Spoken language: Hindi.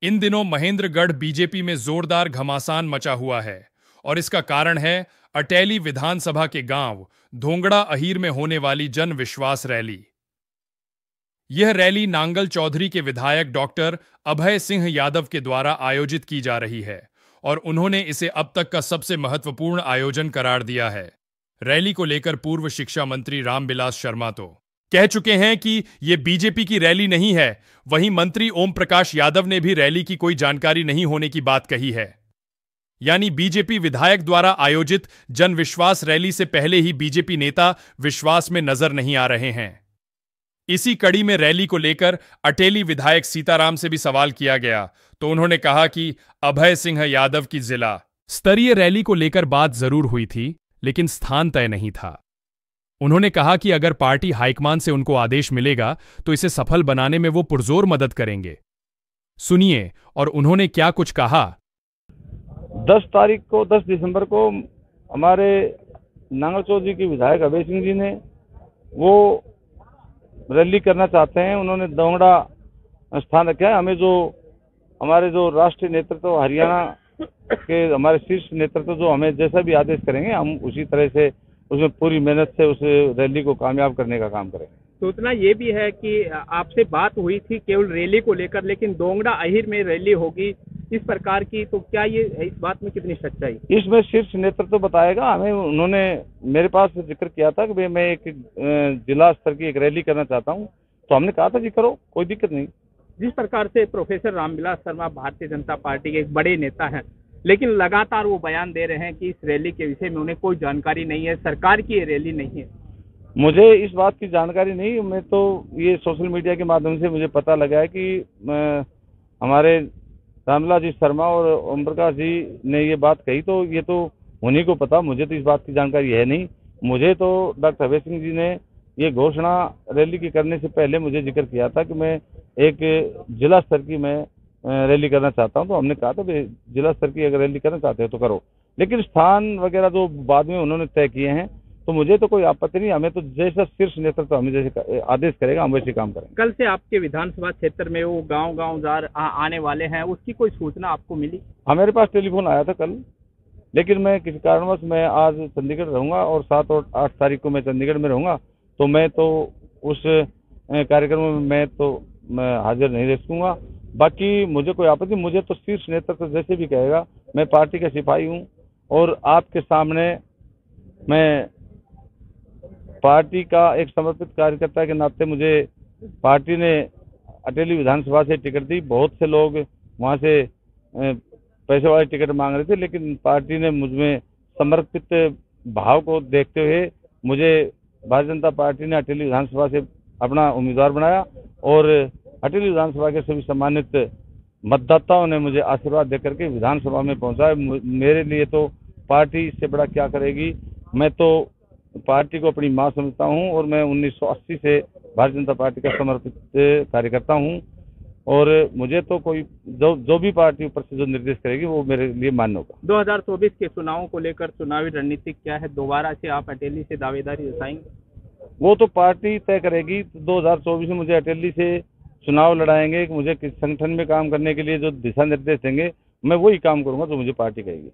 इन दिनों महेंद्रगढ़ बीजेपी में जोरदार घमासान मचा हुआ है और इसका कारण है अटैली विधानसभा के गांव धोंगड़ा अहीर में होने वाली जन विश्वास रैली। यह रैली नांगल चौधरी के विधायक डॉक्टर अभय सिंह यादव के द्वारा आयोजित की जा रही है और उन्होंने इसे अब तक का सबसे महत्वपूर्ण आयोजन करार दिया है। रैली को लेकर पूर्व शिक्षा मंत्री रामविलास शर्मा तो कह चुके हैं कि यह बीजेपी की रैली नहीं है। वहीं मंत्री ओम प्रकाश यादव ने भी रैली की कोई जानकारी नहीं होने की बात कही है। यानी बीजेपी विधायक द्वारा आयोजित जन विश्वास रैली से पहले ही बीजेपी नेता विश्वास में नजर नहीं आ रहे हैं। इसी कड़ी में रैली को लेकर अटेली विधायक सीताराम से भी सवाल किया गया तो उन्होंने कहा कि अभय सिंह यादव की जिला स्तरीय रैली को लेकर बात जरूर हुई थी, लेकिन स्थान तय नहीं था। उन्होंने कहा कि अगर पार्टी हाईकमान से उनको आदेश मिलेगा तो इसे सफल बनाने में वो पुरजोर मदद करेंगे। सुनिए और उन्होंने क्या कुछ कहा। 10 दिसंबर को हमारे नांगल चौधरी के विधायक अभय सिंह जी ने वो रैली करना चाहते हैं। उन्होंने दोंगड़ा स्थान रखा है। हमें जो हमारे जो राष्ट्रीय नेतृत्व हरियाणा के हमारे शीर्ष नेतृत्व जो हमें जैसा भी आदेश करेंगे हम उसी तरह से उसमें पूरी मेहनत से उस रैली को कामयाब करने का काम करेंगे। सूचना ये भी है कि आपसे बात हुई थी केवल रैली को लेकर, लेकिन दोंगड़ा अहीर में रैली होगी इस प्रकार की, तो क्या ये इस बात में कितनी सच्चाई? इसमें शीर्ष नेतृत्व बताएगा। हमें उन्होंने मेरे पास जिक्र किया था कि मैं एक जिला स्तर की एक रैली करना चाहता हूँ, तो हमने कहा था जी करो, कोई दिक्कत नहीं। जिस प्रकार से प्रोफेसर रामविलास शर्मा भारतीय जनता पार्टी के एक बड़े नेता हैं, लेकिन लगातार वो बयान दे रहे हैं कि इस रैली के विषय में उन्हें कोई जानकारी नहीं है, सरकार की ये रैली नहीं है। मुझे इस बात की जानकारी नहीं, मैं तो ये सोशल मीडिया के माध्यम से मुझे पता लगा है कि हमारे रामविलास जी शर्मा और ओम प्रकाश जी ने ये बात कही, तो ये तो उन्हीं को पता, मुझे तो इस बात की जानकारी है नहीं। मुझे तो डॉक्टर अभय सिंह जी ने ये घोषणा रैली की करने से पहले मुझे जिक्र किया था कि मैं एक जिला स्तर की मैं रैली करना चाहता हूं, तो हमने कहा था जिला स्तर की अगर रैली करना चाहते हो तो करो, लेकिन स्थान वगैरह जो बाद में उन्होंने तय किए हैं तो मुझे तो कोई आपत्ति नहीं। हमें तो जैसा शीर्ष नेतृत्व हमें जैसे आदेश करेगा हम वैसे काम करेंगे। कल से आपके विधानसभा क्षेत्र में वो गांव आने वाले हैं, उसकी कोई सूचना आपको मिली? मेरे पास टेलीफोन आया था कल, लेकिन मैं किसी कारणवश मैं आज चंडीगढ़ रहूंगा और 7 और 8 तारीख को मैं चंडीगढ़ में रहूंगा, तो मैं तो उस कार्यक्रम में मैं हाजिर नहीं रह सकूंगा। बाकी मुझे कोई आपत्ति, मुझे तो शीर्ष नेतृत्व जैसे भी कहेगा, मैं पार्टी का सिपाही हूं और आपके सामने मैं पार्टी का एक समर्पित कार्यकर्ता के नाते मुझे पार्टी ने अटेली विधानसभा से टिकट दी। बहुत से लोग वहां से पैसे वाले टिकट मांग रहे थे, लेकिन पार्टी ने मुझमें समर्पित भाव को देखते हुए मुझे भारतीय जनता पार्टी ने अटेली विधानसभा से अपना उम्मीदवार बनाया और अटेली विधानसभा के सभी सम्मानित मतदाताओं ने मुझे आशीर्वाद देकर के विधानसभा में पहुंचाया। मेरे लिए तो पार्टी इससे बड़ा क्या करेगी। मैं तो पार्टी को अपनी मां समझता हूं और मैं 1980 से भारतीय जनता पार्टी का समर्पित कार्यकर्ता हूं और मुझे तो कोई जो भी पार्टी ऊपर से जो निर्देश करेगी वो मेरे लिए मान्य होगा। 2024 के चुनावों को लेकर चुनावी रणनीति क्या है? दोबारा से आप अटेली से दावेदारी जताएंगे? वो तो पार्टी तय करेगी। 2024 में मुझे अटेली से चुनाव लड़ाएंगे, मुझे किस संगठन में काम करने के लिए जो दिशा निर्देश देंगे मैं वही काम करूंगा जो मुझे पार्टी कहेगी।